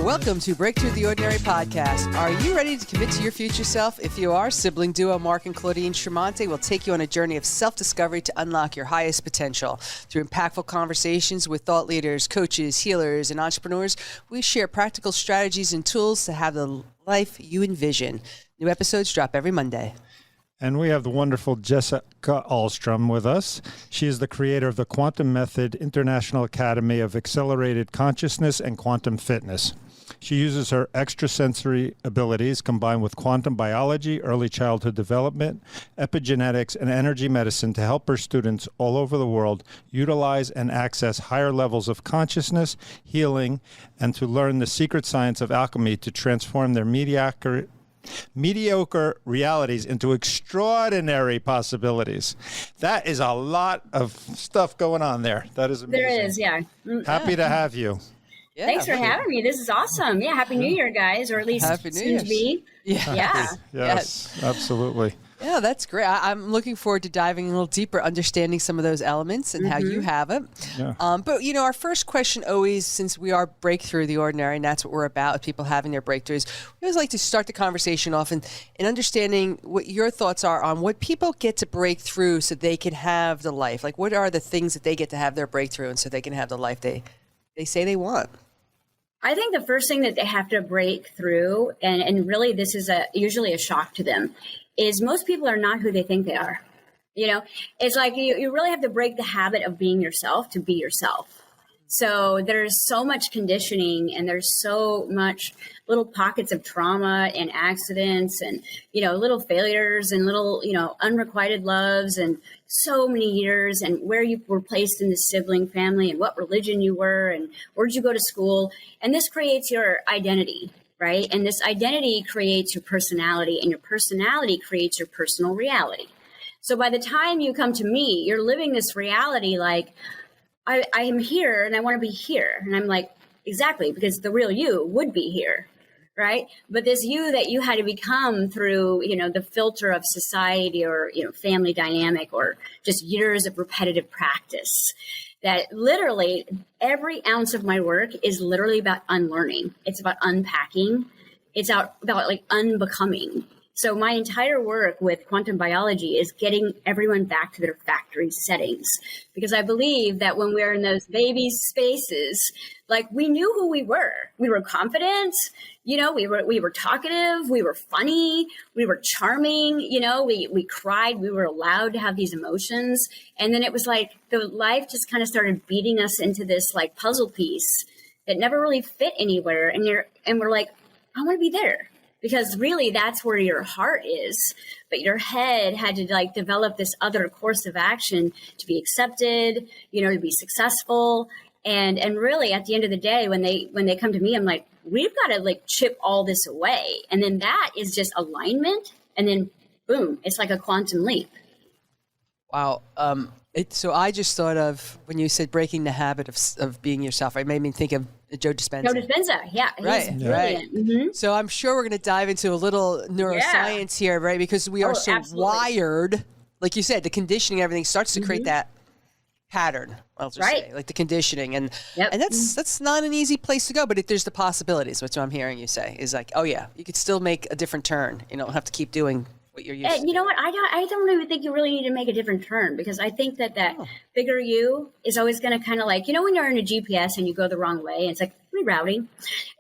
Welcome to Breakthrough the Ordinary Podcast. Are you ready to commit to your future self? If you are, sibling duo Marc and Claudine Chiarmonte will take you on a journey of self-discovery to unlock your highest potential. Through impactful conversations with thought leaders, coaches, healers, and entrepreneurs, we share practical strategies and tools to have the life you envision. New episodes drop every Monday. And we have the wonderful Jessica Alstrom with us. She is the creator of the Quantum Method International Academy of Accelerated Consciousness and Quantum Fitness. She uses her extrasensory abilities combined with quantum biology, early childhood development, epigenetics, and energy medicine to help her students all over the world utilize and access higher levels of consciousness, healing, and to learn the secret science of alchemy to transform their mediocre realities into extraordinary possibilities. That is a lot of stuff going on there. That is amazing. There is, yeah. Happy to have you. Yeah, Thanks for having me. This is awesome. Yeah, Happy New Year, guys, or at least Happy New soon Year's. to be. Yeah. Yes, absolutely. Yeah, that's great. I'm looking forward to diving a little deeper, understanding some of those elements and how you have it. Yeah. But, our first question always, since we are Breakthrough the Ordinary, and that's what we're about, people having their breakthroughs, we always like to start the conversation off in understanding what your thoughts are on what people get to break through so they can have the life. Like, what are the things that they get to have their breakthrough and so they can have the life they say they want? I think the first thing that they have to break through, and really this is usually a shock to them, is most people are not who they think they are. It's like you really have to break the habit of being yourself to be yourself. So there's so much conditioning and there's so much little pockets of trauma and accidents and, little failures and little, unrequited loves and so many years and where you were placed in the sibling family and what religion you were and where did you go to school. And this creates your identity, right? And this identity creates your personality and your personality creates your personal reality. So by the time you come to me, you're living this reality like, I am here and I want to be here. And I'm like, exactly, because the real you would be here, right? But this you that you had to become through, the filter of society or, family dynamic or just years of repetitive practice, that literally every ounce of my work is literally about unlearning. It's about unpacking. It's about like unbecoming. So my entire work with quantum biology is getting everyone back to their factory settings, because I believe that when we're in those baby spaces, like we knew who we were. We were confident, we were talkative, we were funny, we were charming, we cried, we were allowed to have these emotions. And then it was like the life just kind of started beating us into this like puzzle piece that never really fit anywhere. And we're like, I want to be there. Because really that's where your heart is, but your head had to like develop this other course of action to be accepted, to be successful. And really at the end of the day, when they come to me, I'm like, we've got to like chip all this away. And then that is just alignment. And then boom, it's like a quantum leap. Wow. So I just thought of, when you said breaking the habit of being yourself, it made me think of Joe Dispenza. Joe Dispenza, yeah. Right, he's right. Mm-hmm. So I'm sure we're going to dive into a little neuroscience here, right? Because we are so absolutely. Wired, like you said, the conditioning, everything starts to create that pattern, I'll just say, like the conditioning. And that's not an easy place to go, but there's the possibilities, which I'm hearing you say, is like, oh yeah, you could still make a different turn. You don't have to keep doing what you're used to. You know what? I don't even think you really need to make a different turn, because I think that bigger you is always going to kind of like, when you're in a GPS and you go the wrong way, and it's like rerouting.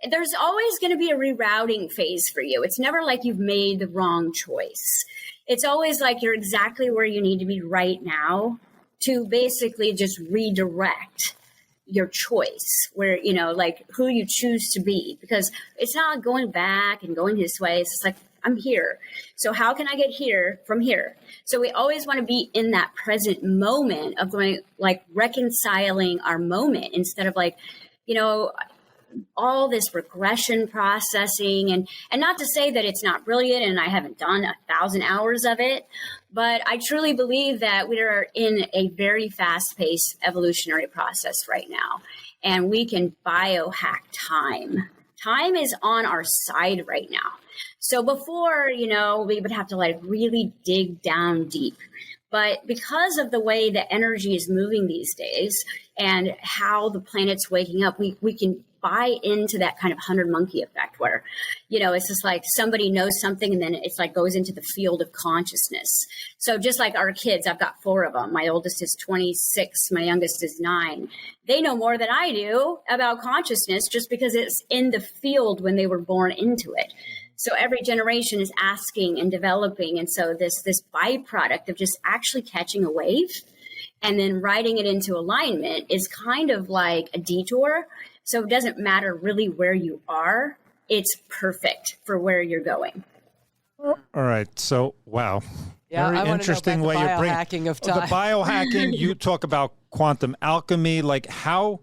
There's always going to be a rerouting phase for you. It's never like you've made the wrong choice. It's always like you're exactly where you need to be right now to basically just redirect your choice, where, like who you choose to be, because it's not going back and going this way. It's just like, I'm here. So how can I get here from here? So we always want to be in that present moment of going, like reconciling our moment instead of like, all this regression processing, and not to say that it's not brilliant and I haven't done 1,000 hours of it, but I truly believe that we are in a very fast-paced evolutionary process right now, and we can biohack time. Time is on our side right now. So before, we would have to like really dig down deep. But because of the way the energy is moving these days and how the planet's waking up, we can buy into that kind of 100 monkey effect where, it's just like somebody knows something and then it's like goes into the field of consciousness. So just like our kids, I've got 4 of them. My oldest is 26. My youngest is 9. They know more than I do about consciousness just because it's in the field when they were born into it. So every generation is asking and developing. And so this byproduct of just actually catching a wave and then riding it into alignment is kind of like a detour. So it doesn't matter really where you are. It's perfect for where you're going. All right. So, wow. Yeah, very interesting way you're bringing biohacking of time. The biohacking, you talk about quantum alchemy, like how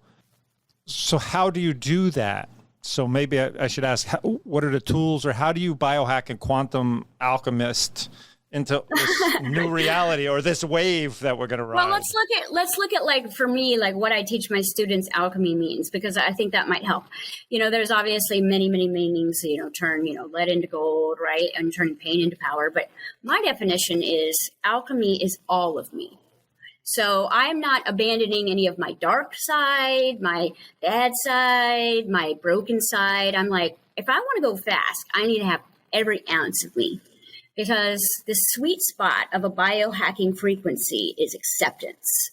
do you do that? So maybe I should ask, what are the tools, or how do you biohack and quantum alchemist into this new reality or this wave that we're going to ride? Well, let's look at like, for me, like what I teach my students alchemy means, because I think that might help. There's obviously many meanings, turn, lead into gold, right? And turn pain into power. But my definition is alchemy is all of me. So I'm not abandoning any of my dark side, my bad side, my broken side. I'm like, if I want to go fast, I need to have every ounce of me, because the sweet spot of a biohacking frequency is acceptance.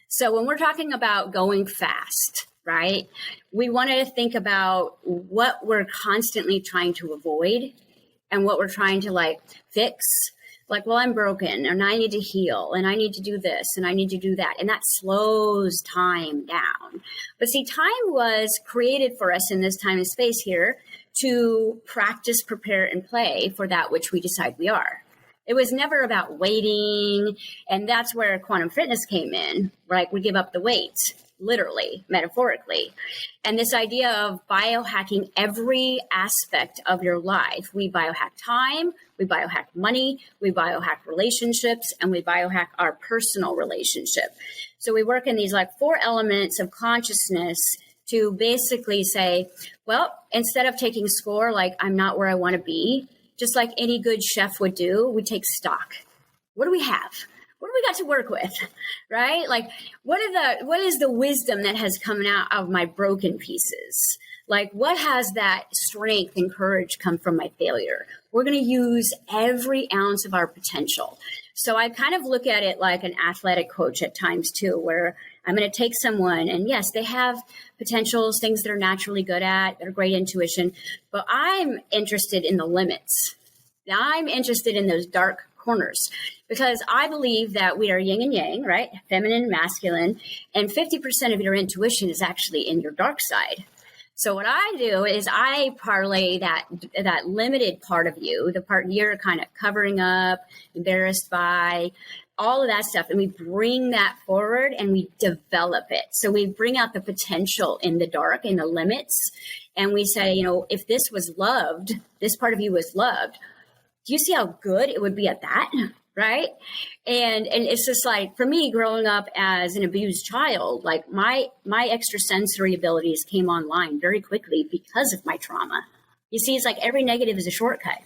So when we're talking about going fast, right, we want to think about what we're constantly trying to avoid and what we're trying to like fix. Like, well, I'm broken and I need to heal and I need to do this and I need to do that. And that slows time down. But see, time was created for us in this time and space here to practice, prepare, and play for that which we decide we are. It was never about waiting. And that's where quantum fitness came in, right? We give up the weight, literally, metaphorically. And this idea of biohacking every aspect of your life. We biohack time, we biohack money, we biohack relationships, and we biohack our personal relationship. So we work in these like 4 elements of consciousness to basically say, well, instead of taking score, like I'm not where I want to be, just like any good chef would do, we take stock. What do we have? What do we got to work with, right? Like, what is the wisdom that has come out of my broken pieces? Like, what has that strength and courage come from my failure? We're going to use every ounce of our potential. So I kind of look at it like an athletic coach at times too, where I'm going to take someone and yes, they have potentials, things that are naturally good at, they're great intuition, but I'm interested in the limits. I'm interested in those dark corners, because I believe that we are yin and yang, right? Feminine, masculine, and 50% of your intuition is actually in your dark side. So what I do is I parlay that limited part of you, the part you're kind of covering up, embarrassed by, all of that stuff, and we bring that forward and we develop it. So we bring out the potential in the dark, in the limits, and we say, if this was loved, this part of you was loved, do you see how good it would be at that? Right? And it's just like, for me, growing up as an abused child, like my extrasensory abilities came online very quickly because of my trauma. You see, it's like every negative is a shortcut.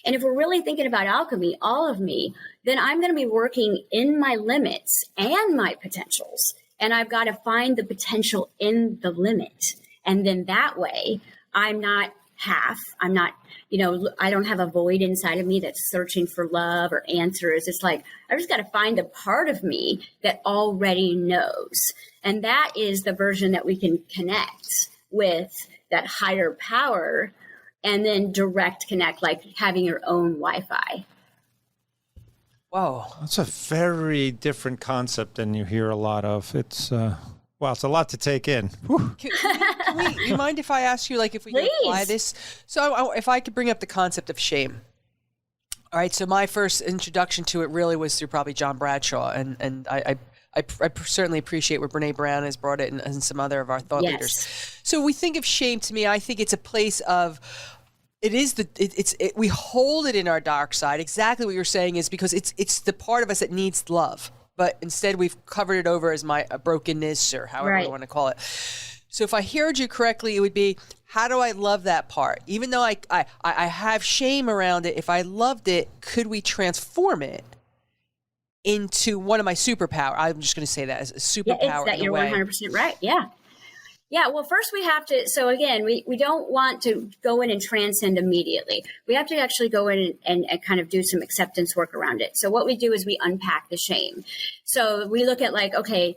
And if we're really thinking about alchemy, all of me, then I'm going to be working in my limits and my potentials. And I've got to find the potential in the limit. And then that way, I'm not half. I'm not, I don't have a void inside of me that's searching for love or answers. It's like, I just got to find the part of me that already knows. And that is the version that we can connect with that higher power and then direct connect, like having your own Wi-Fi. Whoa. That's a very different concept than you hear a lot of. It's it's a lot to take in. You mind if I ask you, like, if we can apply this? So if I could bring up the concept of shame. All right. So my first introduction to it really was through probably John Bradshaw. And I certainly appreciate where Brene Brown has brought it and some other of our thought leaders. So we think of shame, to me, I think it's a place of, we hold it in our dark side. Exactly what you're saying is because it's the part of us that needs love. But instead we've covered it over as my brokenness or however you want to call it. So if I heard you correctly, it would be, how do I love that part? Even though I have shame around it, if I loved it, could we transform it into one of my superpowers? I'm just going to say that as a superpower. You're 100% right. Yeah. Yeah, well, first we have to, so again, we don't want to go in and transcend immediately. We have to actually go in and kind of do some acceptance work around it. So what we do is we unpack the shame. So we look at like, okay,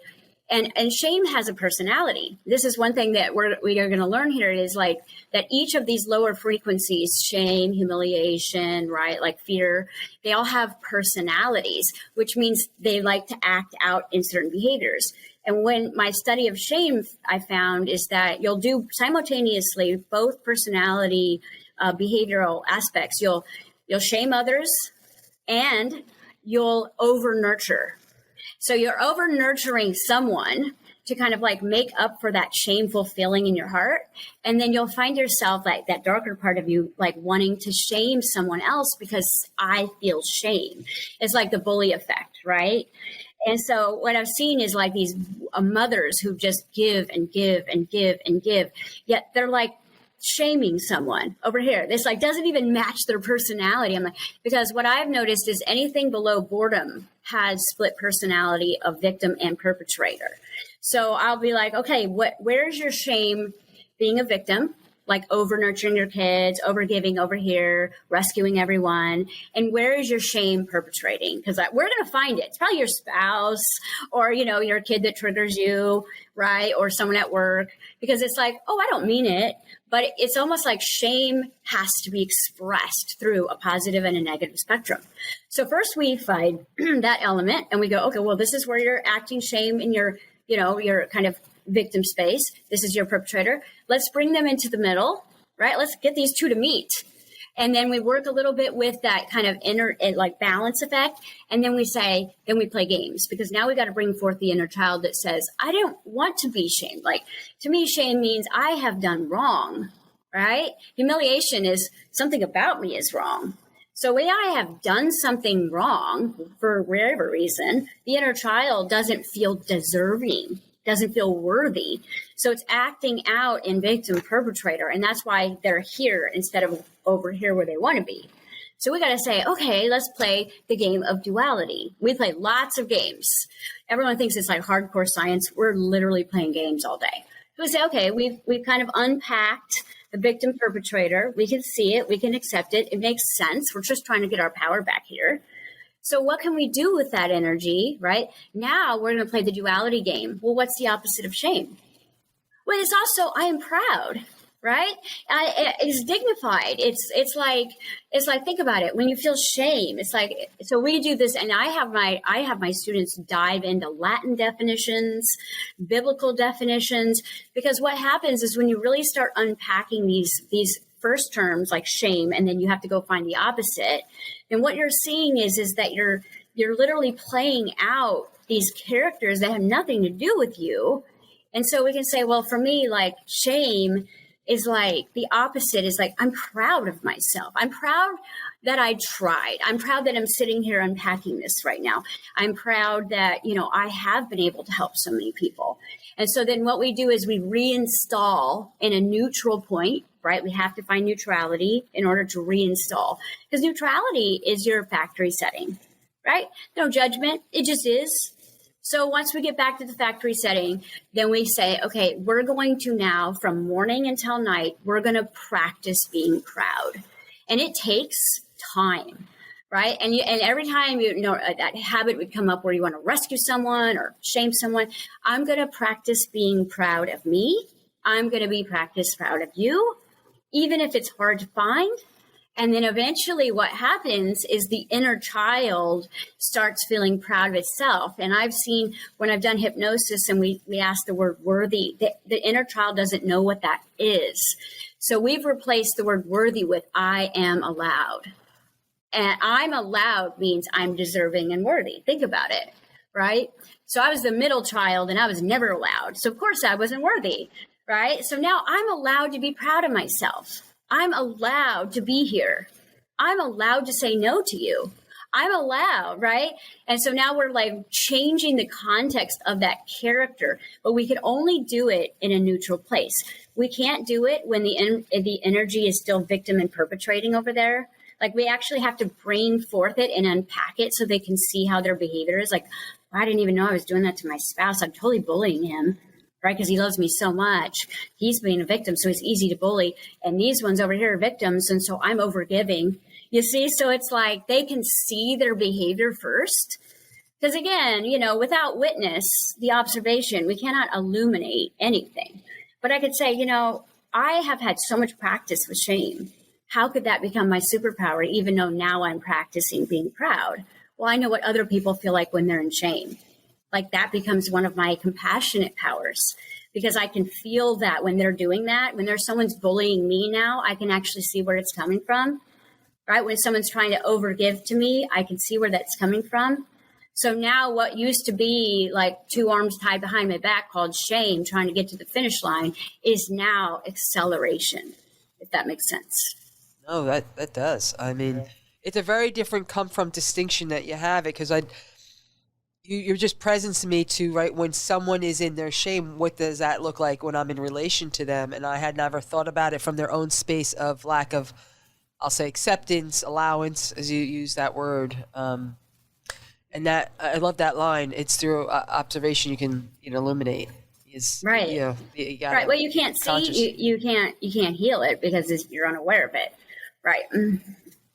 and shame has a personality. This is one thing that we are going to learn here is like that each of these lower frequencies, shame, humiliation, right, like fear, they all have personalities, which means they like to act out in certain behaviors. And when my study of shame, I found is that you'll do simultaneously both personality, behavioral aspects. You'll shame others and you'll over nurture. So you're over nurturing someone to kind of like make up for that shameful feeling in your heart. And then you'll find yourself like that darker part of you, like wanting to shame someone else because I feel shame. It's like the bully effect, right? And so what I've seen is like these mothers who just give and give and give and give, yet they're like shaming someone over here. This like doesn't even match their personality. I'm like, because what I've noticed is anything below boredom has split personality of victim and perpetrator. So I'll be like, okay, where's your shame being a victim? Like over nurturing your kids, over giving over here, rescuing everyone. And where is your shame perpetrating? Because we're going to find it. It's probably your spouse or, you know, your kid that triggers you, right? Or someone at work, because it's like, oh, I don't mean it. But it's almost like shame has to be expressed through a positive and a negative spectrum. So first we find that element and we go, okay, well, this is where you're acting shame in your, you know, your kind of victim space. This is your perpetrator. Let's bring them into the middle, right? Let's get these two to meet. And then we work a little bit with that kind of inner like balance effect. And then we say, then we play games because now we got to bring forth the inner child that says, I don't want to be shamed. Like to me, shame means I have done wrong, right? Humiliation is something about me is wrong. So when I have done something wrong for whatever reason, the inner child doesn't feel deserving, doesn't feel worthy. So it's acting out in victim perpetrator. And that's why they're here instead of over here where they want to be. So we got to say, okay, let's play the game of duality. We play lots of games. Everyone thinks it's like hardcore science. We're literally playing games all day. So we say, okay, we've kind of unpacked the victim perpetrator. We can see it. We can accept it. It makes sense. We're just trying to get our power back here. So what can we do with that energy, right? Now we're going to play the duality game. Well, what's the opposite of shame? Well, it's also, I am proud, right? It's dignified. It's like, think about it. When you feel shame, it's like, so we do this and I have my students dive into Latin definitions, biblical definitions, because what happens is when you really start unpacking these first terms like shame, and then you have to go find the opposite. And what you're seeing is that you're literally playing out these characters that have nothing to do with you. And so we can say, well, for me, like shame is like the opposite is like, I'm proud of myself. I'm proud that I tried. I'm proud that I'm sitting here unpacking this right now. I'm proud that, you know, I have been able to help so many people. And so then what we do is we reinstall in a neutral point, right? We have to find neutrality in order to reinstall because neutrality is your factory setting, right? No judgment. It just is. So once we get back to the factory setting, then we say, okay, we're going to now from morning until night, we're going to practice being proud. And it takes time, right? And every time, you know, that habit would come up where you want to rescue someone or shame someone. I'm going to practice being proud of me. I'm going to be practice proud of you, even if it's hard to find. And then eventually what happens is the inner child starts feeling proud of itself. And I've seen when I've done hypnosis and we ask the word worthy, the inner child doesn't know what that is. So we've replaced the word worthy with I am allowed. And I'm allowed means I'm deserving and worthy. Think about it, right? So I was the middle child and I was never allowed. So of course I wasn't worthy, right? So now I'm allowed to be proud of myself. I'm allowed to be here. I'm allowed to say no to you. I'm allowed, right? And so now we're like changing the context of that character, but we can only do it in a neutral place. We can't do it when the energy is still victim and perpetrating over there. Like we actually have to bring forth it and unpack it so they can see how their behavior is. Like, I didn't even know I was doing that to my spouse. I'm totally bullying him, right? Because he loves me so much. He's being a victim, so it's easy to bully. And these ones over here are victims, and so I'm overgiving. You see? So it's like they can see their behavior first. Because again, without witness, the observation, we cannot illuminate anything. But I could say, I have had so much practice with shame. How could that become my superpower, even though now I'm practicing being proud? Well, I know what other people feel like when they're in shame. Like that becomes one of my compassionate powers, because I can feel that when they're doing that, when there's someone's bullying me now, I can actually see where it's coming from, right? When someone's trying to overgive to me, I can see where that's coming from. So now what used to be like two arms tied behind my back called shame, trying to get to the finish line, is now acceleration, if that makes sense. No, that does. I mean, it's a very different come from distinction that you have it, because you're just present to me too, right? When someone is in their shame, what does that look like when I'm in relation to them? And I had never thought about it from their own space of lack of, I'll say, acceptance, allowance, as you use that word. And that, I love that line. It's through observation you can illuminate. Right. You right. Well, you can't see, you can't heal it because you're unaware of it. Right.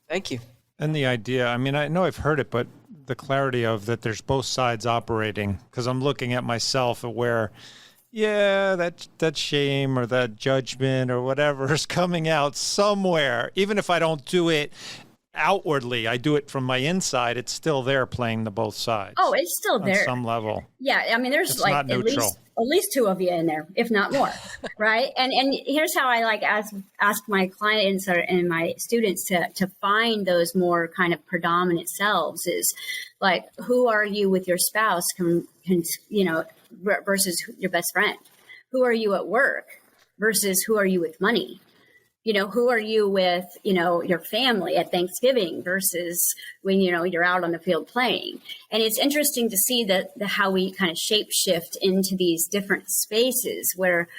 Thank you. And the idea, I mean, I know I've heard it, but the clarity of that there's both sides operating, because I'm looking at myself where, that shame or that judgment or whatever is coming out somewhere. Even if I don't do it outwardly, I do it from my inside, it's still there playing the both sides. Oh, it's still there. On some level. Yeah. I mean, there's it's like not neutral. at least two of you in there, if not more. Right. And here's how I ask my clients and my students to find those more kind of predominant selves is like, who are you with your spouse versus your best friend? Who are you at work versus who are you with money? Who are you with, your family at Thanksgiving versus when, you're out on the field playing. And it's interesting to see the how we kind of shape shift into these different spaces where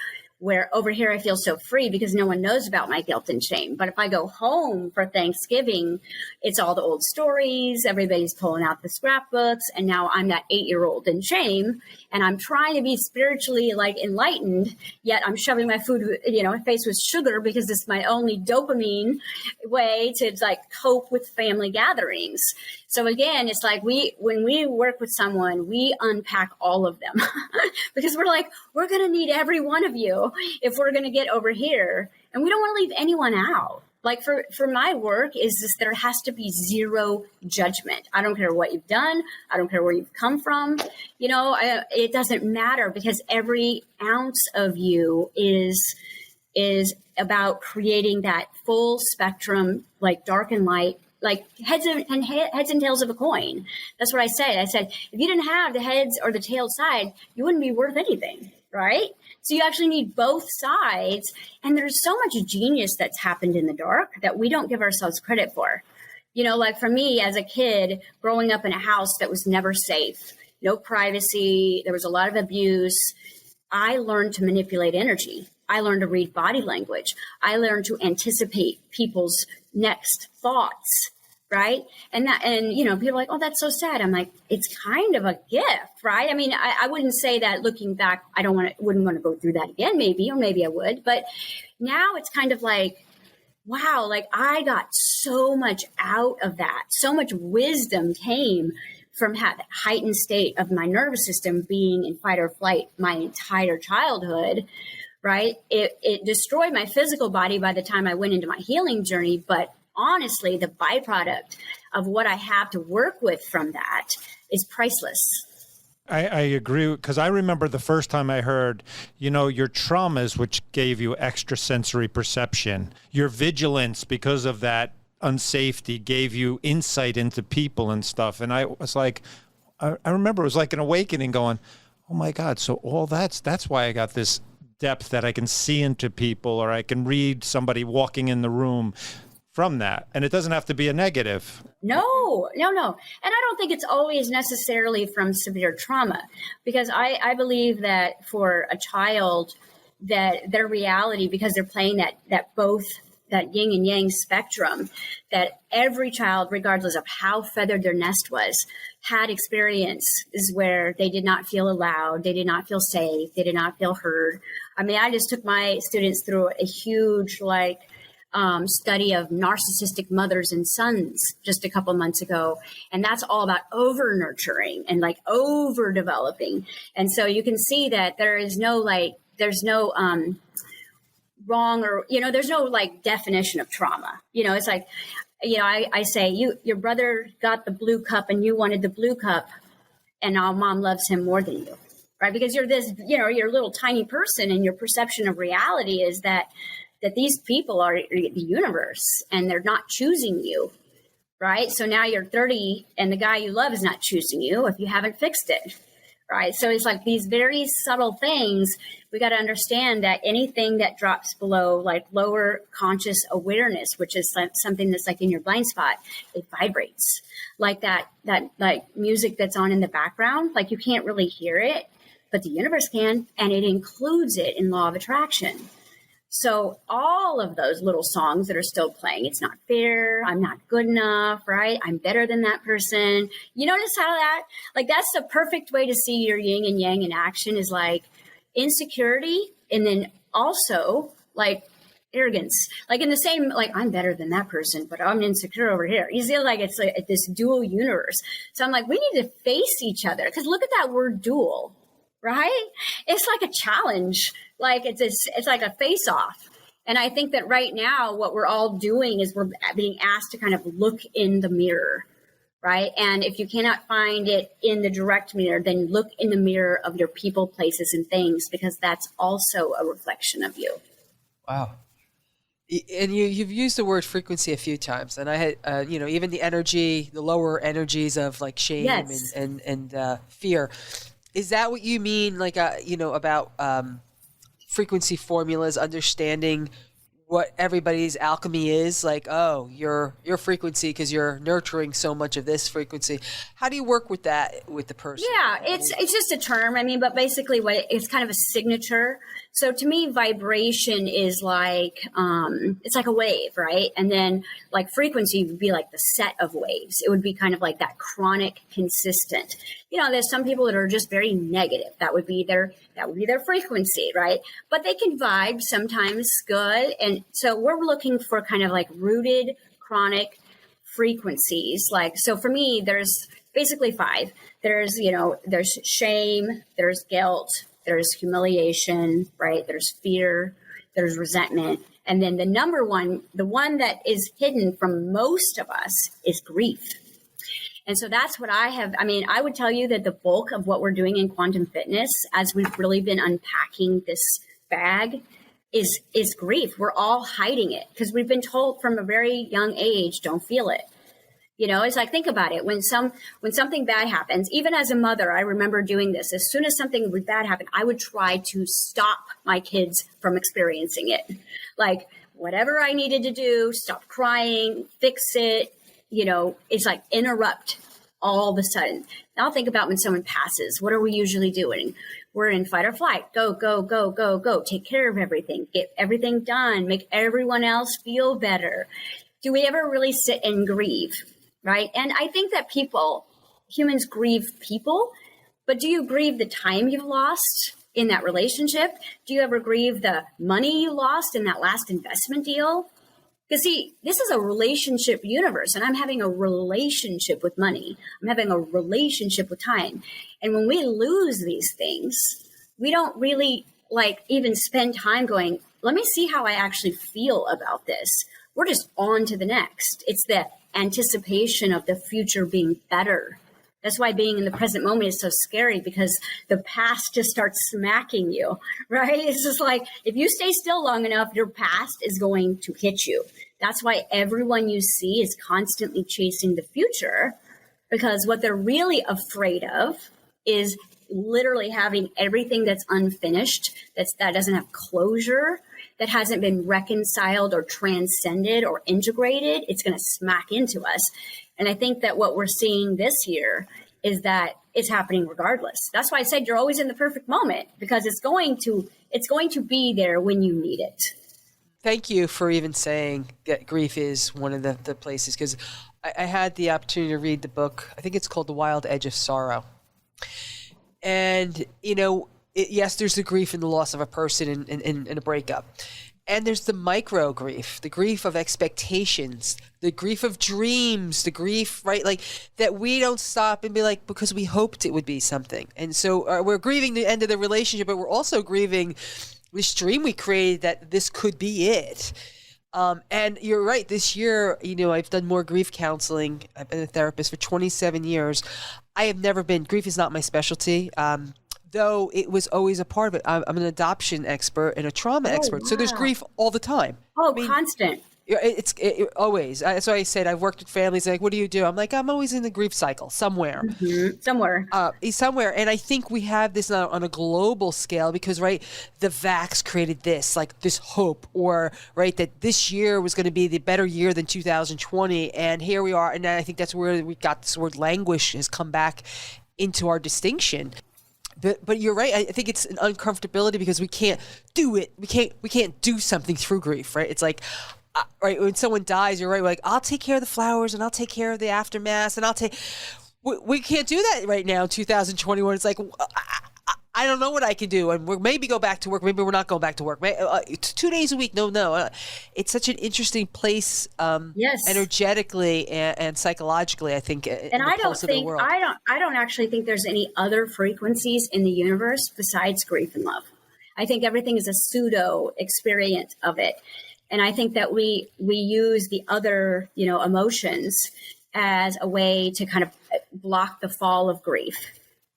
over here I feel so free because no one knows about my guilt and shame. But if I go home for Thanksgiving, it's all the old stories. Everybody's pulling out the scrapbooks. And now I'm that 8-year-old in shame. And I'm trying to be spiritually enlightened, yet I'm shoving my food, my face with sugar because it's my only dopamine way to cope with family gatherings. So again, it's like when we work with someone, we unpack all of them because we're going to need every one of you if we're going to get over here, and we don't want to leave anyone out. Like for my work there has to be zero judgment. I don't care what you've done. I don't care where you've come from. It doesn't matter because every ounce of you is about creating that full spectrum, like dark and light, like heads and tails of a coin. That's what I said. I said, if you didn't have the heads or the tail side, you wouldn't be worth anything, right? So you actually need both sides. And there's so much genius that's happened in the dark that we don't give ourselves credit for. Like for me as a kid, growing up in a house that was never safe, no privacy, there was a lot of abuse. I learned to manipulate energy. I learned to read body language. I learned to anticipate people's next thoughts, right? And people are like, oh, that's so sad. I'm like, it's kind of a gift, right? I mean, I wouldn't say that looking back, wouldn't want to go through that again, maybe, or maybe I would. But now it's kind of like, wow, like I got so much out of that. So much wisdom came from that heightened state of my nervous system being in fight or flight my entire childhood. Right? It destroyed my physical body by the time I went into my healing journey. But honestly, the byproduct of what I have to work with from that is priceless. I agree, because I remember the first time I heard, your traumas, which gave you extrasensory perception, your vigilance because of that unsafety gave you insight into people and stuff. And I was like, I remember it was like an awakening going, oh my God, so all that's why I got this depth that I can see into people, or I can read somebody walking in the room from that. And it doesn't have to be a negative. No. And I don't think it's always necessarily from severe trauma, because I believe that for a child, that their reality, because they're playing that both yin and yang spectrum, that every child, regardless of how feathered their nest was, had experiences where they did not feel allowed, they did not feel safe, they did not feel heard. I mean, I just took my students through a huge study of narcissistic mothers and sons just a couple months ago. And that's all about over nurturing and over developing. And so you can see that there's no wrong or, there's no definition of trauma. It's like, I say, your brother got the blue cup and you wanted the blue cup, and now mom loves him more than you, right? Because you're this, you're a little tiny person, and your perception of reality is that these people are the universe and they're not choosing you, right? So now you're 30 and the guy you love is not choosing you if you haven't fixed it, right? So it's like these very subtle things. We got to understand that anything that drops below lower conscious awareness, which is something that's in your blind spot, it vibrates like that music that's on in the background. You can't really hear it, but the universe can, and it includes it in law of attraction. So all of those little songs that are still playing, it's not fair, I'm not good enough, right? I'm better than that person. You notice how that's the perfect way to see your yin and yang in action, is insecurity, and then also arrogance, in the same, I'm better than that person, but I'm insecure over here. You feel it's this dual universe. So I'm we need to face each other, because look at that word dual, right? It's like a challenge. It's like a face off. And I think that right now what we're all doing is we're being asked to kind of look in the mirror, right? And if you cannot find it in the direct mirror, then look in the mirror of your people, places, and things, because that's also a reflection of you. Wow. And you've used the word frequency a few times, and I had, even the energy, the lower energies of shame, yes, and fear. Is that what you mean, about frequency formulas, understanding what everybody's alchemy is? Your frequency, because you're nurturing so much of this frequency. How do you work with that with the person? Yeah, it's just a term. But basically it's kind of a signature. So to me, vibration is it's like a wave, right? And then frequency would be the set of waves. It would be kind of that chronic, consistent. There's some people that are just very negative. That would be their frequency, right? But they can vibe sometimes good. And so we're looking for kind of rooted, chronic frequencies. So for me, there's basically 5. There's shame, there's guilt, there's humiliation, right? There's fear, there's resentment. And then the number one, the one that is hidden from most of us, is grief. And so that's what I have. I would tell you that the bulk of what we're doing in quantum fitness, as we've really been unpacking this bag, is grief. We're all hiding it because we've been told from a very young age, don't feel it. It's think about it. When something bad happens, even as a mother, I remember doing this. As soon as something bad happened, I would try to stop my kids from experiencing it. Whatever I needed to do, stop crying, fix it, it's interrupt all of a sudden. Now think about when someone passes. What are we usually doing? We're in fight or flight. Go, go, go, go, go. Take care of everything. Get everything done. Make everyone else feel better. Do we ever really sit and grieve? Right. And I think that humans grieve people, but do you grieve the time you've lost in that relationship? Do you ever grieve the money you lost in that last investment deal? Because see, this is a relationship universe, and I'm having a relationship with money. I'm having a relationship with time. And when we lose these things, we don't really even spend time going, let me see how I actually feel about this. We're just on to the next. It's the anticipation of the future being better. That's why being in the present moment is so scary, because the past just starts smacking you, right? It's just if you stay still long enough, your past is going to hit you. That's why everyone you see is constantly chasing the future, because what they're really afraid of is literally having everything that's unfinished, that doesn't have closure, that hasn't been reconciled or transcended or integrated. It's going to smack into us. And I think that what we're seeing this year is that it's happening regardless. That's why I said you're always in the perfect moment, because it's going to be there when you need it. Thank you for even saying that grief is one of the places, because I had the opportunity to read the book. I think it's called The Wild Edge of Sorrow. And, yes, there's the grief in the loss of a person in a breakup. And there's the micro grief, the grief of expectations, the grief of dreams, the grief, right? Like that we don't stop and be like, because we hoped it would be something. And so we're grieving the end of the relationship, but we're also grieving this dream we created that this could be it. And you're right. This year, I've done more grief counseling. I've been a therapist for 27 years. I have never been, grief is not my specialty. Though it was always a part of it. I'm an adoption expert and a trauma expert. Wow. So there's grief all the time. Constant. It's always. So I said, I've worked with families like, what do you do? I'm like, I'm always in the grief cycle somewhere. Mm-hmm. Somewhere. And I think we have this on a global scale because, right, the vax created this, like this hope, or, right, that this year was going to be the better year than 2020. And here we are. And I think that's where we got this word languish has come back into our distinction. But you're right. I think it's an uncomfortability because we can't do it. We can't do something through grief, right? It's like, right, when someone dies, you're right. We're like, I'll take care of the flowers and I'll take care of the aftermath and we can't do that right now in 2021. It's like, I don't know what I can do. And we're maybe go back to work. Maybe we're not going back to work. 2 days a week. No. It's such an interesting place, yes, energetically and psychologically, I think. And I don't actually think there's any other frequencies in the universe besides grief and love. I think everything is a pseudo experience of it. And I think that we use the other, emotions as a way to kind of block the fall of grief.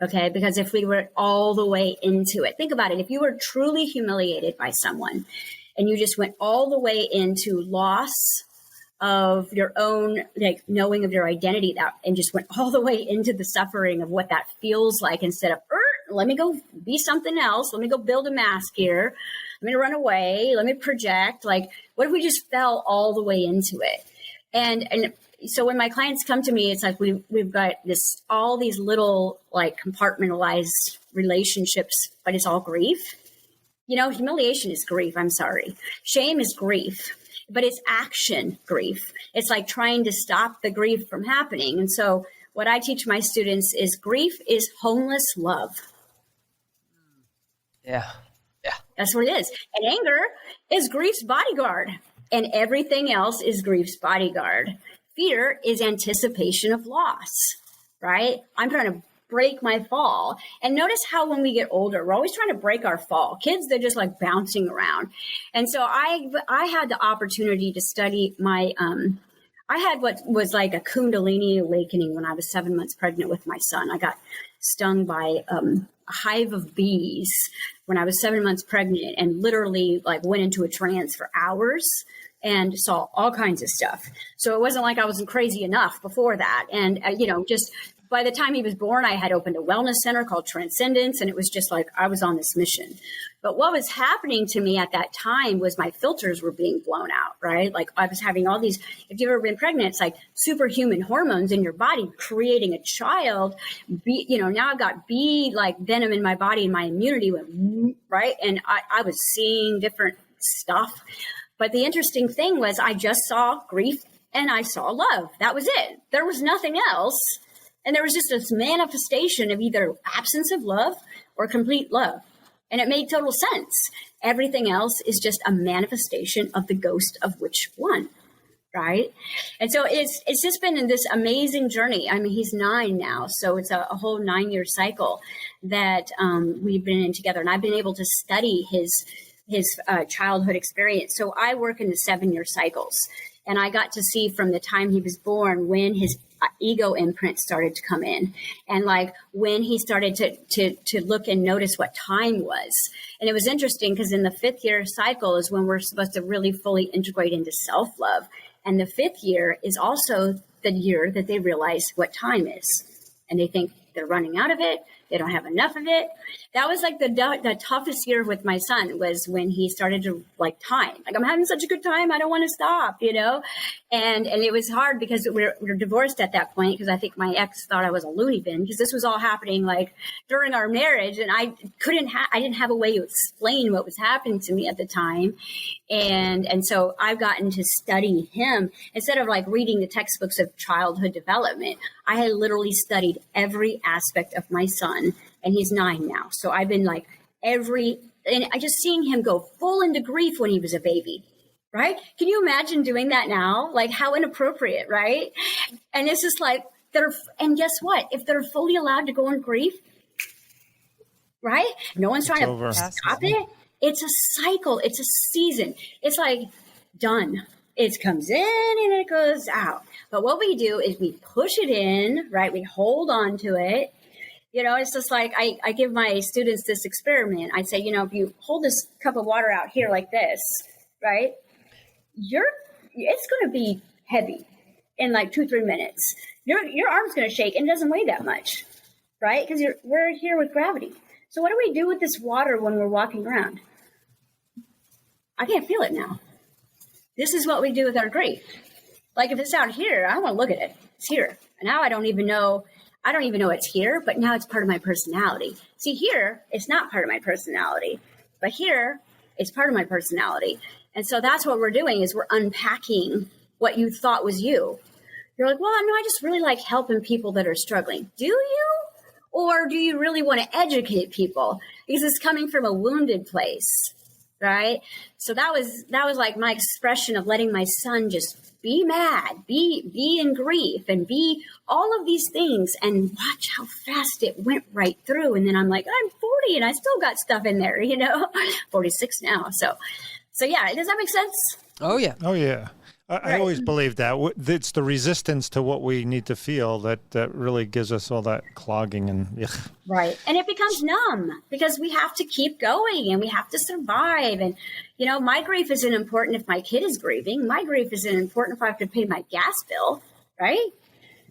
Okay, because if we were all the way into it, think about it. If you were truly humiliated by someone and you just went all the way into loss of your own, like knowing of your identity, and just went all the way into the suffering of what that feels like, instead of, let me go be something else. Let me go build a mask here. Let me run away. Let me project. Like, what if we just fell all the way into it? And so when my clients come to me, it's like we've got all these little like compartmentalized relationships, but it's all grief. Humiliation is grief. I'm sorry. Shame is grief, but it's action grief. It's like trying to stop the grief from happening. And so what I teach my students is grief is homeless love. Yeah. That's what it is. And anger is grief's bodyguard, and everything else is grief's bodyguard. Fear is anticipation of loss, right? I'm trying to break my fall. And notice how when we get older, we're always trying to break our fall. Kids, they're just like bouncing around. And so I had the opportunity to study I had what was like a Kundalini awakening when I was 7 months pregnant with my son. I got stung by a hive of bees when I was 7 months pregnant, and literally like went into a trance for hours and saw all kinds of stuff. So it wasn't like I wasn't crazy enough before that. And, just by the time he was born, I had opened a wellness center called Transcendence. And it was just like, I was on this mission. But what was happening to me at that time was my filters were being blown out, right? Like I was having all these, if you've ever been pregnant, it's like superhuman hormones in your body creating a child. Now I've got bee like venom in my body and my immunity went, right? And I was seeing different stuff. But the interesting thing was I just saw grief and I saw love. That was it. There was nothing else. And there was just this manifestation of either absence of love or complete love. And it made total sense. Everything else is just a manifestation of the ghost of which one, right? And so it's just been in this amazing journey. I mean, he's 9 now. So it's a whole 9-year cycle that we've been in together. And I've been able to study his childhood experience. So I work in the 7-year cycles, and I got to see from the time he was born when his ego imprint started to come in, and like when he started to look and notice what time was. And it was interesting because in the 5th year cycle is when we're supposed to really fully integrate into self-love. And the 5th year is also the year that they realize what time is. And they think they're running out of it. They don't have enough of it. That was like the toughest year with my son was when he started to like time. Like, I'm having such a good time. I don't want to stop, you know? And it was hard because we're divorced at that point, because I think my ex thought I was a loony bin, because this was all happening like during our marriage. And I didn't have a way to explain what was happening to me at the time. And so I've gotten to study him instead of like reading the textbooks of childhood development. I had literally studied every aspect of my son, and he's 9 now. So I've been like and I just seeing him go full into grief when he was a baby, right? Can you imagine doing that now? Like, how inappropriate, right? And it's just like, and guess what? If they're fully allowed to go in grief, right? No one's trying to stop it. It's a cycle. It's a season. It's like done. It comes in and it goes out. But what we do is we push it in, right? We hold on to it. You know, it's just like I give my students this experiment. I say, you know, if you hold this cup of water out here like this, right? It's going to be heavy in like 2-3 minutes. Your arm's going to shake, and it doesn't weigh that much, right? Because we're here with gravity. So what do we do with this water when we're walking around? I can't feel it now. This is what we do with our grief. Like, if it's out here, I don't want to look at it. It's here. And now I don't even know it's here, but now it's part of my personality. See, here, it's not part of my personality, but here, it's part of my personality. And so that's what we're doing, is we're unpacking what you thought was you. You're like, well, no, I just really like helping people that are struggling. Do you? Or do you really want to educate people? Because it's coming from a wounded place, right? So that was like my expression of letting my son just be mad, be in grief, and be all of these things, and watch how fast it went right through. And then I'm like, I'm 40 and I still got stuff in there, you know, 46 now. So yeah, does that make sense? Oh yeah. I always believe that it's the resistance to what we need to feel that really gives us all that clogging and right. And it becomes numb because we have to keep going and we have to survive. And you know, my grief isn't important if my kid is grieving. My grief isn't important if I have to pay my gas bill, right?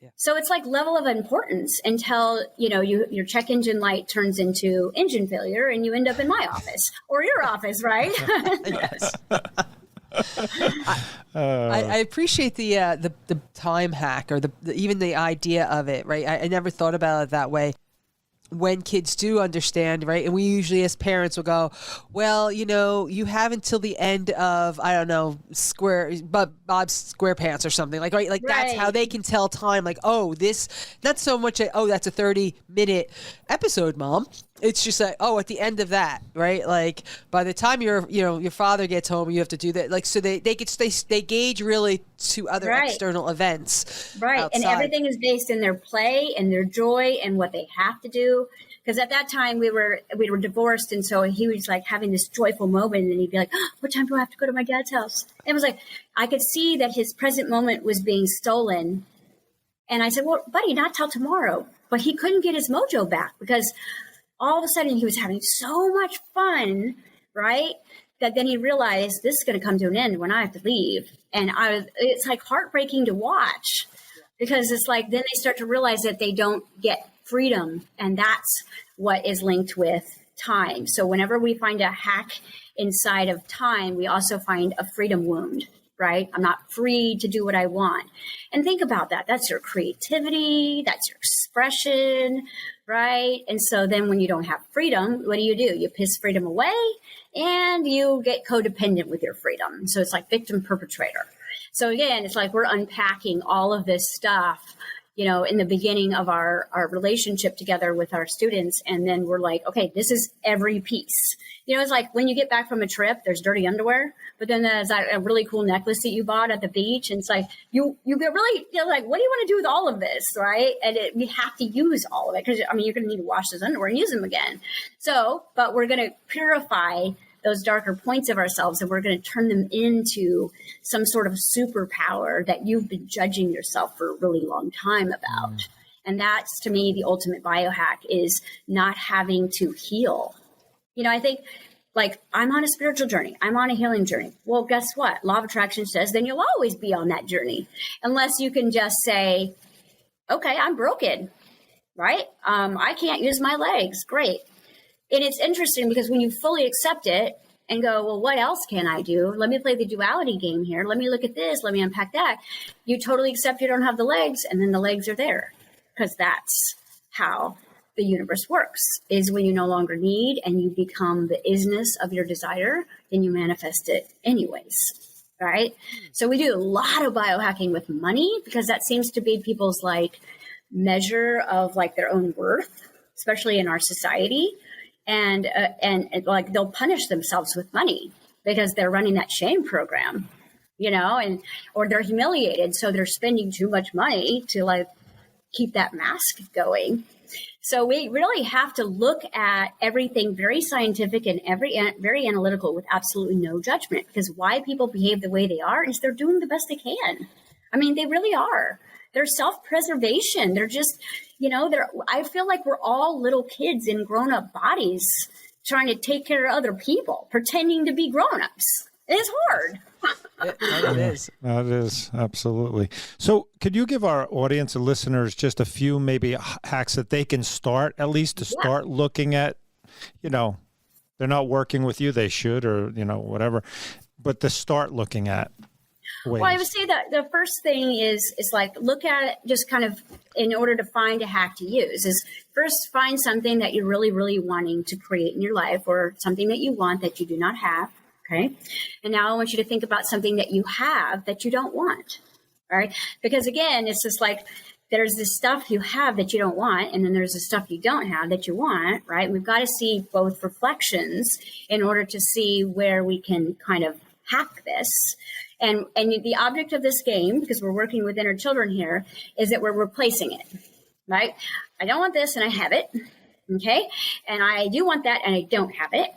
Yeah. So it's like level of importance until, you know, your check engine light turns into engine failure and you end up in my office or your office, right? Yes. I appreciate the time hack, or even the idea of it, right? I never thought about it that way. When kids do understand, right? And we usually as parents will go, well, you know, you have until the end of, I don't know, Bob's SquarePants or something, like, right? Like that's how they can tell time. Like, oh, this, not so much, that's a 30-minute episode, Mom. It's just like, oh, at the end of that, right? Like by the time your father gets home, you have to do that. Like, so they gauge really to other external events. Right. Outside. And everything is based in their play and their joy and what they have to do. Because at that time we were divorced. And so he was like having this joyful moment, and he'd be like, oh, what time do I have to go to my dad's house? And it was like, I could see that his present moment was being stolen. And I said, well, buddy, not till tomorrow. But he couldn't get his mojo back because all of a sudden he was having so much fun, right? That then he realized this is going to come to an end when I have to leave. And it's like heartbreaking to watch, because it's like, then they start to realize that they don't get freedom. And that's what is linked with time. So whenever we find a hack inside of time, we also find a freedom wound, right? I'm not free to do what I want. And think about that. That's your creativity. That's your expression, right? And so then when you don't have freedom, what do? You piss freedom away and you get codependent with your freedom. So it's like victim perpetrator. So again, it's like we're unpacking all of this stuff, you know, in the beginning of our relationship together with our students. And then we're like, okay, this is every piece. You know, it's like when you get back from a trip, there's dirty underwear, but then there's like a really cool necklace that you bought at the beach. And it's like, you get really, you know, like, what do you want to do with all of this, right? And we have to use all of it because, I mean, you're going to need to wash those underwear and use them again. So, but we're going to purify those darker points of ourselves, and we're going to turn them into some sort of superpower that you've been judging yourself for a really long time about. And that's, to me, the ultimate biohack, is not having to heal. You know, I think, like, I'm on a spiritual journey. I'm on a healing journey. Well, guess what? Law of attraction says then you'll always be on that journey, unless you can just say, okay, I'm broken. right? I can't use my legs. Great. And it's interesting because when you fully accept it and go, well, what else can I do? Let me play the duality game here. Let me look at this. Let me unpack that. You totally accept you don't have the legs, and then the legs are there, because that's how the universe works, is when you no longer need and you become the isness of your desire, then you manifest it anyways, right? So we do a lot of biohacking with money, because that seems to be people's like measure of like their own worth, especially in our society. And like they'll punish themselves with money because they're running that shame program, or they're humiliated. So they're spending too much money to like keep that mask going. So we really have to look at everything very scientific and very analytical with absolutely no judgment, because why people behave the way they are is they're doing the best they can. I mean, they really are. They're self-preservation. They're just, I feel like we're all little kids in grown-up bodies trying to take care of other people, pretending to be grown-ups. It's hard. It is. That is, absolutely. So could you give our audience and listeners just a few maybe hacks that they can start, at least to start looking at, they're not working with you, they should, or, whatever, but to start looking at ways. Well, I would say that the first thing is like, look at it just kind of in order to find a hack to use is first find something that you're really, really wanting to create in your life, or something that you want that you do not have. Okay. And now I want you to think about something that you have that you don't want. All right. Because again, it's just like there's this stuff you have that you don't want, and then there's the stuff you don't have that you want. Right. We've got to see both reflections in order to see where we can kind of hack this. And the object of this game, because we're working with inner children here, is that we're replacing it. Right. I don't want this and I have it. Okay. And I do want that and I don't have it.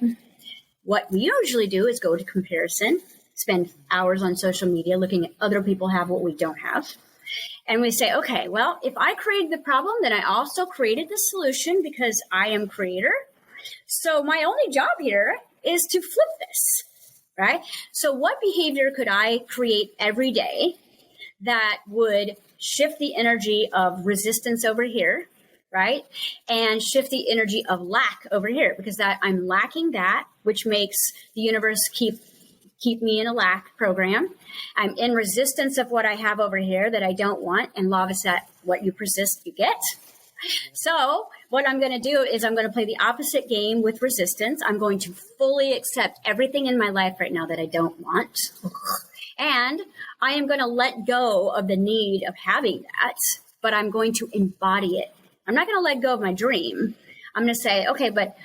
What we usually do is go to comparison, spend hours on social media looking at other people have what we don't have. And we say, okay, well, if I created the problem, then I also created the solution, because I am creator. So my only job here is to flip this, right? So what behavior could I create every day that would shift the energy of resistance over here, right? And shift the energy of lack over here, because that I'm lacking that, which makes the universe keep me in a lack program. I'm in resistance of what I have over here that I don't want. And law is that what you persist, you get. So what I'm going to do is I'm going to play the opposite game with resistance. I'm going to fully accept everything in my life right now that I don't want. And I am going to let go of the need of having that, but I'm going to embody it. I'm not going to let go of my dream. I'm going to say, okay, but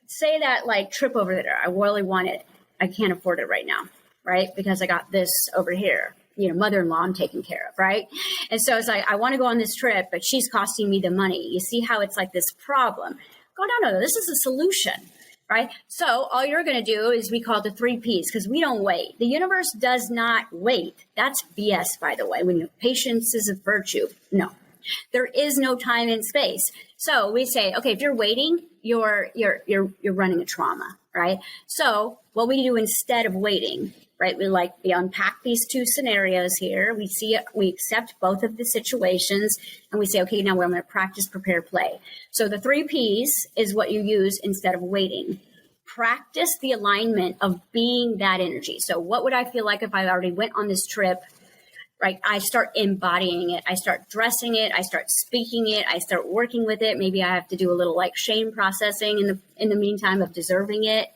say that like trip over there. I really want it. I can't afford it right now, right? Because I got this over here, mother-in-law I'm taking care of, right? And so it's like, I want to go on this trip, but she's costing me the money. You see how it's like this problem. Go, no, this is a solution, right? So all you're going to do is we call it the 3 Ps, because we don't wait. The universe does not wait. That's BS, by the way. When patience is a virtue. No. There is no time and space. So we say, okay, if you're waiting, you're running a trauma, right? So what we do instead of waiting, right? We unpack these two scenarios here. We see it, we accept both of the situations, and we say, okay, now we're going to practice, prepare, play. So the 3 Ps is what you use instead of waiting. Practice the alignment of being that energy. So what would I feel like if I already went on this trip? Right, I start embodying it. I start dressing it. I start speaking it. I start working with it. Maybe I have to do a little like shame processing in the meantime of deserving it.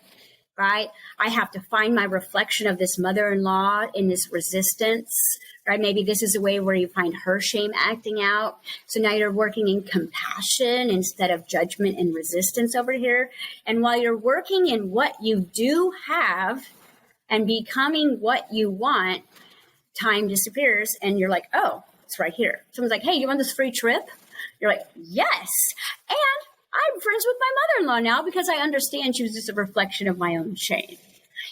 Right, I have to find my reflection of this mother-in-law in this resistance. Right, maybe this is a way where you find her shame acting out. So now you're working in compassion instead of judgment and resistance over here. And while you're working in what you do have and becoming what you want, time disappears and you're like, oh, it's right here. Someone's like, hey, you want this free trip? You're like, yes. And I'm friends with my mother-in-law now because I understand she was just a reflection of my own shame.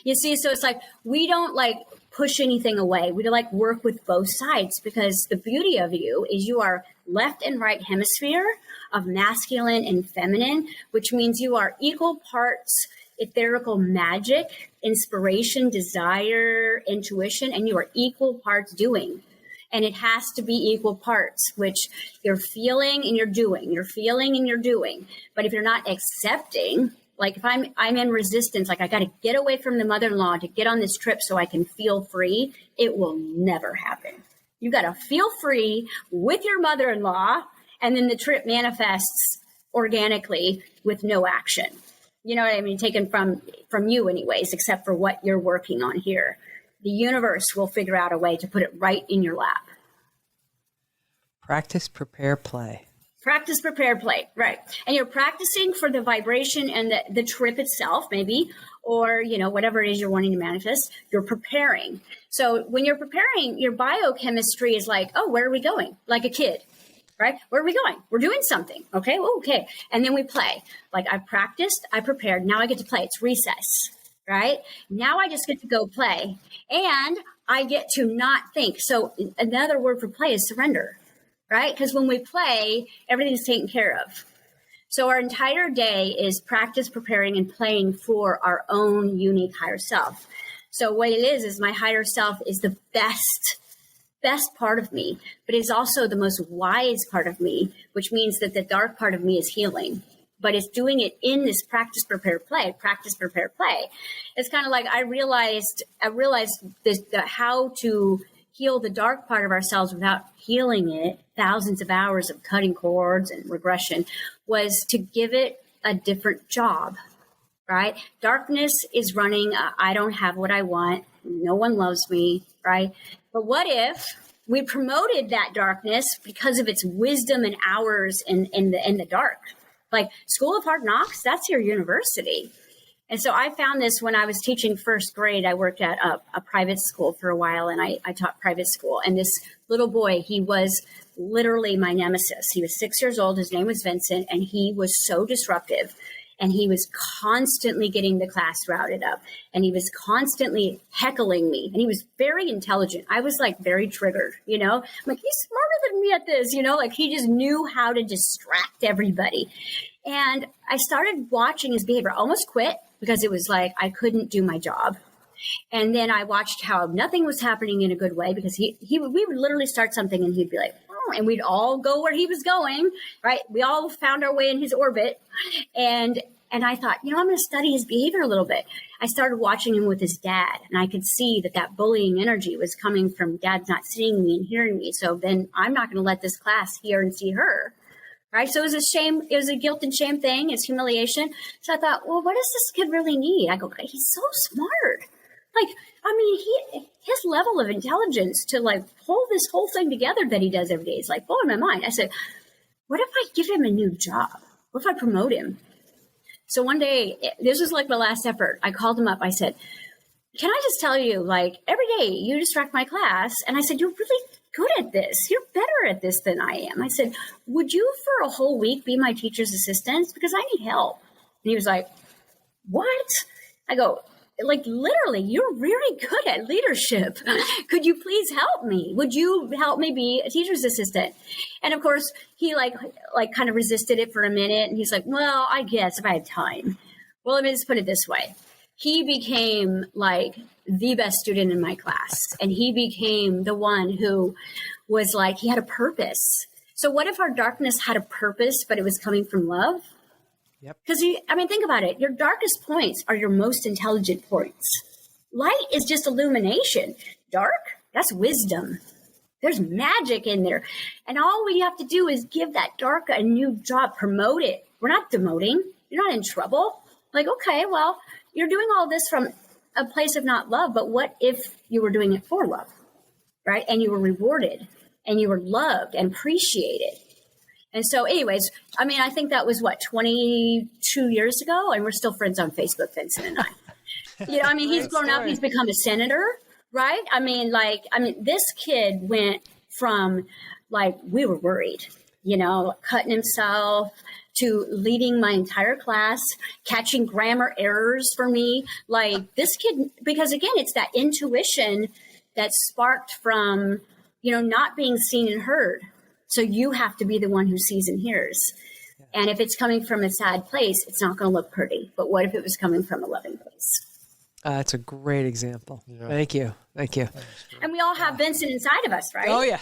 You see, so it's like, we don't like push anything away. We like work with both sides, because the beauty of you is you are left and right hemisphere of masculine and feminine, which means you are equal parts etherical magic, inspiration, desire, intuition, and you are equal parts doing. And it has to be equal parts, which you're feeling and you're doing. You're feeling and you're doing. But if you're not accepting, like if I'm in resistance, like I got to get away from the mother-in-law to get on this trip so I can feel free, it will never happen. You got to feel free with your mother-in-law, and then the trip manifests organically with no action. You know what I mean? Taken from you anyways, except for what you're working on here. The universe will figure out a way to put it right in your lap. Practice, prepare, play. Practice, prepare, play. Right. And you're practicing for the vibration and the trip itself, maybe, or, you know, whatever it is you're wanting to manifest, you're preparing. So when you're preparing, your biochemistry is like, oh, where are we going? Like a kid, right? Where are we going? We're doing something. Okay. Okay. And then we play. Like I practiced, I prepared. Now I get to play. It's recess, right? Now I just get to go play, and I get to not think. So another word for play is surrender. Right? Because when we play, everything's taken care of. So our entire day is practice, preparing, and playing for our own unique higher self. So what it is my higher self is the best part of me, but it's also the most wise part of me, which means that the dark part of me is healing. But it's doing it in this practice, prepare, play. Practice, prepare, play. It's kind of like I realized this, how to heal the dark part of ourselves without healing it, thousands of hours of cutting cords and regression, was to give it a different job, right? Darkness is running, I don't have what I want, no one loves me, right? But what if we promoted that darkness because of its wisdom and hours in the dark? Like School of Hard Knocks, that's your university. And so I found this when I was teaching first grade. I worked at a private school for a while, and I taught private school. And this little boy, he was literally my nemesis. He was 6 years old. His name was Vincent, and he was so disruptive. And he was constantly getting the class routed up. And he was constantly heckling me. And he was very intelligent. I was like very triggered, you know? I'm like, he's smarter than me at this, you know? Like he just knew how to distract everybody. And I started watching his behavior. I almost quit because it was like I couldn't do my job. And then I watched how nothing was happening in a good way, because we would literally start something and he'd be like, oh, and we'd all go where he was going, right? We all found our way in his orbit. And I thought, you know, I'm going to study his behavior a little bit. I started watching him with his dad, and I could see that bullying energy was coming from dad not seeing me and hearing me. So then I'm not going to let this class hear and see her. Right. So it was a shame. It was a guilt and shame thing. It's humiliation. So I thought, well, what does this kid really need? I go, he's so smart. Like, I mean, his level of intelligence to like pull this whole thing together that he does every day is like blowing my mind. I said, what if I give him a new job? What if I promote him? So one day, this was like my last effort. I called him up. I said, can I just tell you, like, every day you distract my class. And I said, you're really good at this. You're better at this than I am. I said, would you for a whole week be my teacher's assistant? Because I need help. And he was like, what? I go, like, literally, you're very good at leadership. Could you please help me? Would you help me be a teacher's assistant? And of course, he like kind of resisted it for a minute. And he's like, well, I guess if I had time. Well, let me just put it this way. He became like the best student in my class. And he became the one who was like, he had a purpose. So what if our darkness had a purpose, but it was coming from love? Yep. Because, think about it. Your darkest points are your most intelligent points. Light is just illumination. Dark, that's wisdom. There's magic in there. And all we have to do is give that dark a new job, promote it. We're not demoting. You're not in trouble. Like, okay, well, you're doing all this from a place of not love, but what if you were doing it for love, right? And you were rewarded and you were loved and appreciated. And so anyways, I think that was 22 years ago, and we're still friends on Facebook, Vincent and I. He's grown up, he's become a senator, right? This kid went from we were worried, cutting himself, to leading my entire class, catching grammar errors for me. Like this kid, because again, it's that intuition that sparked from, not being seen and heard. So you have to be the one who sees and hears. Yeah. And if it's coming from a sad place, it's not going to look pretty. But what if it was coming from a loving place? That's a great example. Yeah. Thank you. And we all have Vincent inside of us, right? Oh, yeah.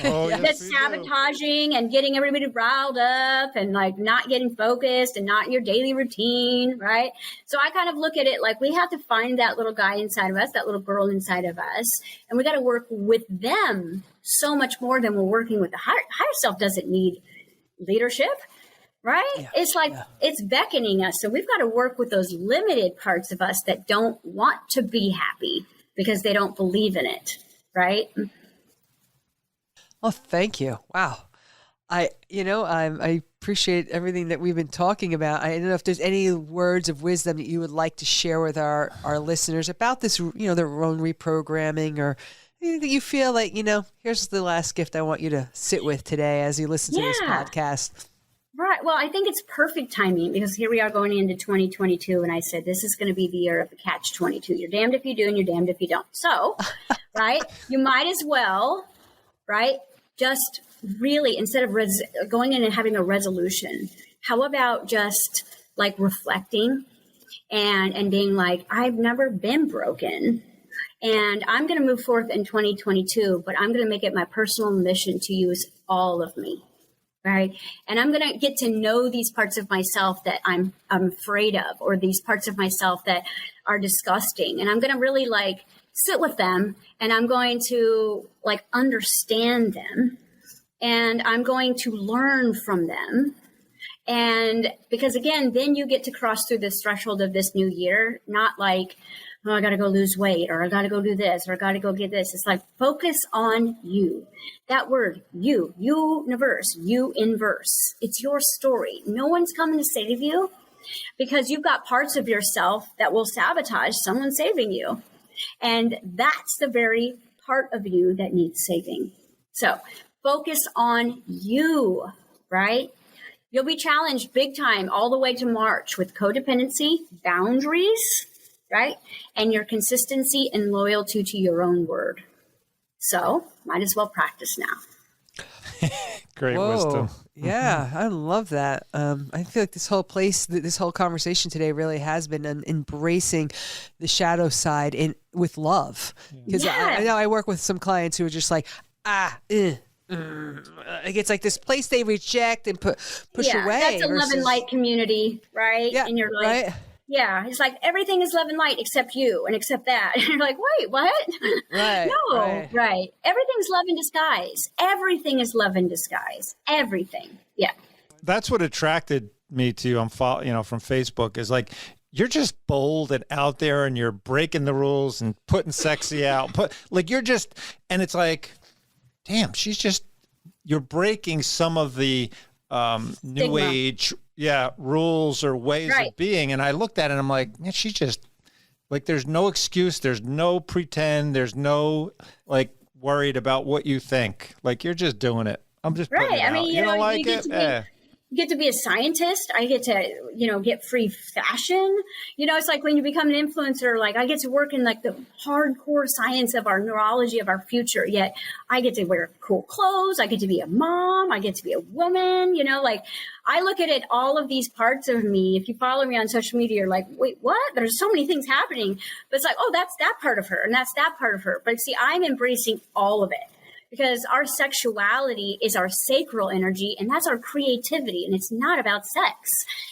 Oh, yes, That's sabotaging and getting everybody riled up and like not getting focused and not in your daily routine, right? So I kind of look at it like we have to find that little guy inside of us, that little girl inside of us, and we got to work with them so much more than we're working with the higher self. Doesn't need leadership. Right? Yeah, it's like it's beckoning us. So we've got to work with those limited parts of us that don't want to be happy because they don't believe in it. Right? Oh, thank you. Wow. I appreciate everything that we've been talking about. I don't know if there's any words of wisdom that you would like to share with our listeners about this, their own reprogramming, or anything that you feel like, here's the last gift I want you to sit with today as you listen to this podcast. Right. Well, I think it's perfect timing because here we are going into 2022. And I said, this is going to be the year of the catch-22. You're damned if you do and you're damned if you don't. So, right, you might as well, right, just really, instead of going in and having a resolution, how about just like reflecting and being like, I've never been broken. And I'm going to move forth in 2022, but I'm going to make it my personal mission to use all of me. Right. And I'm going to get to know these parts of myself that I'm afraid of, or these parts of myself that are disgusting. And I'm going to really like sit with them, and I'm going to like understand them, and I'm going to learn from them. And because again, then you get to cross through this threshold of this new year, not like, oh, I got to go lose weight, or I got to go do this, or I got to go get this. It's like, focus on you. That word, you universe, you inverse. It's your story. No one's coming to save you because you've got parts of yourself that will sabotage someone saving you. And that's the very part of you that needs saving. So focus on you, right? You'll be challenged big time all the way to March with codependency, boundaries, right? And your consistency and loyalty to your own word. So might as well practice now. Great wisdom. Yeah, I love that. I feel like this whole conversation today really has been embracing the shadow side with love. Because I know I work with some clients who are just like, it's like this place they reject and push away. That's a love and light community, right? Yeah, and you're like, right? Yeah, it's like everything is love and light except you and except that. And you're like, wait, what? Right. No, right. Everything's love in disguise. Everything is love in disguise. Everything. Yeah. That's what attracted me to you on from Facebook is like, you're just bold and out there and you're breaking the rules and putting sexy out. And it's like, damn, you're breaking some of the new age rules or ways of being. And I looked at it and I'm like, man, she's just like, there's no excuse, there's no pretend, there's no like worried about what you think. Like, you're just doing it. I'm just putting it out. You don't like it? You get to be a scientist. I get to, get free fashion. It's like when you become an influencer, like I get to work in like the hardcore science of our neurology of our future. Yet I get to wear cool clothes. I get to be a mom. I get to be a woman, like I look at it, all of these parts of me. If you follow me on social media, you're like, wait, what? There's so many things happening. But it's like, oh, that's that part of her. And that's that part of her. But see, I'm embracing all of it. Because our sexuality is our sacral energy, and that's our creativity. And it's not about sex.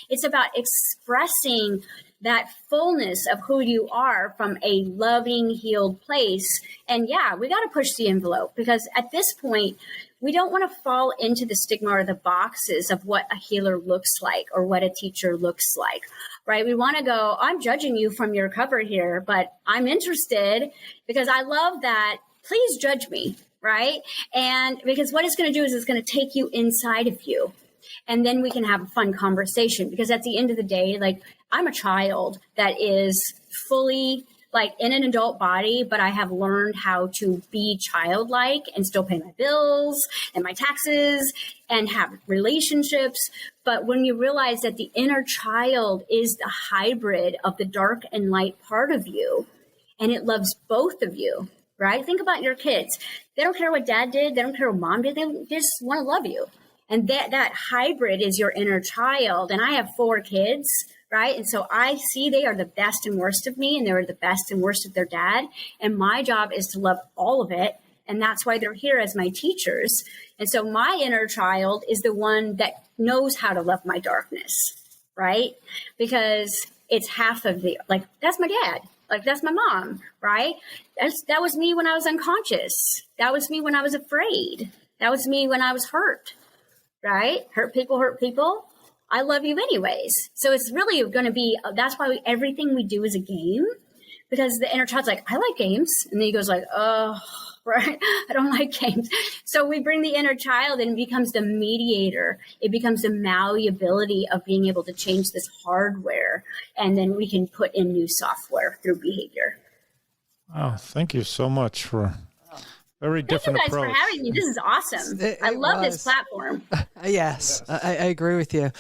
It's about expressing that fullness of who you are from a loving, healed place. And we got to push the envelope, because at this point, we don't want to fall into the stigma or the boxes of what a healer looks like or what a teacher looks like, right? We want to go, I'm judging you from your cover here, but I'm interested because I love that. Please judge me. Right. And because what it's going to do is it's going to take you inside of you, and then we can have a fun conversation, because at the end of the day, like, I'm a child that is fully like in an adult body, but I have learned how to be childlike and still pay my bills and my taxes and have relationships. But when you realize that the inner child is the hybrid of the dark and light part of you, and it loves both of you. Right? Think about your kids. They don't care what dad did. They don't care what mom did. They just want to love you. And that hybrid is your inner child. And I have 4 kids, right? And so I see they are the best and worst of me, and they're the best and worst of their dad. And my job is to love all of it. And that's why they're here as my teachers. And so my inner child is the one that knows how to love my darkness, right? Because it's half of the, like, that's my dad. Like, that's my mom, right? That was me when I was unconscious. That was me when I was afraid. That was me when I was hurt, right? Hurt people. I love you anyways. So it's really going to be, that's why everything we do is a game, because the inner child's like, I like games. And then he goes like, oh, right, I don't like games. So we bring the inner child and it becomes the mediator. It becomes the malleability of being able to change this hardware. And then we can put in new software through behavior. Wow, thank you so much for very different approach. Thank you guys for having me. This is awesome. I love this platform. Yes, I agree with you.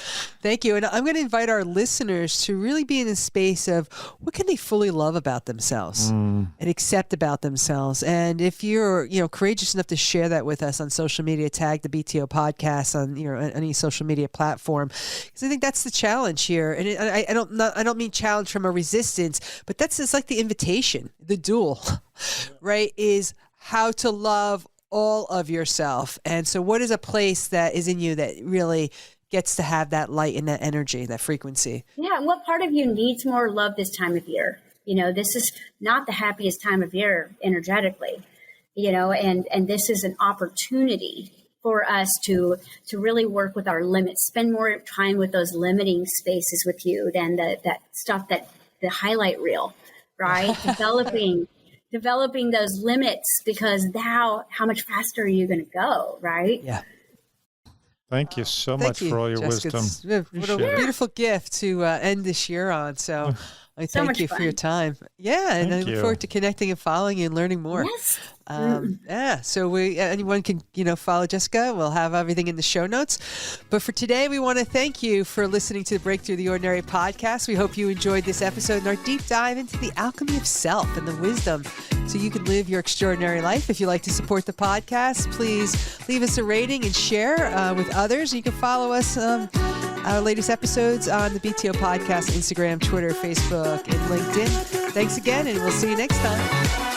Thank you. And I'm going to invite our listeners to really be in a space of what can they fully love about themselves and accept about themselves. And if you're, courageous enough to share that with us on social media, tag the BTO podcast on any social media platform, because I think that's the challenge here. And I don't mean challenge from a resistance, but it's like the invitation, the duel, right? Is how to love all of yourself. And so what is a place that is in you that really gets to have that light and that energy, that frequency? Yeah. And what part of you needs more love this time of year? This is not the happiest time of year energetically, and this is an opportunity for us to really work with our limits, spend more time with those limiting spaces with you than that stuff, that the highlight reel, right? Developing those limits, because now how much faster are you going to go, right? Yeah. Thank you so much for all your Jessica. wisdom. What a beautiful gift to end this year on. So I thank you for your time. Yeah, and I look forward to connecting and following you and learning more. Yes. Yeah, so anyone can follow Jessica. We'll have everything in the show notes. But for today, we want to thank you for listening to the Breakthrough the Ordinary podcast. We hope you enjoyed this episode and our deep dive into the alchemy of self and the wisdom so you can live your extraordinary life. If you'd like to support the podcast, please leave us a rating and share with others. You can follow us our latest episodes on the BTO podcast, Instagram, Twitter, Facebook, and LinkedIn. Thanks again, and we'll see you next time.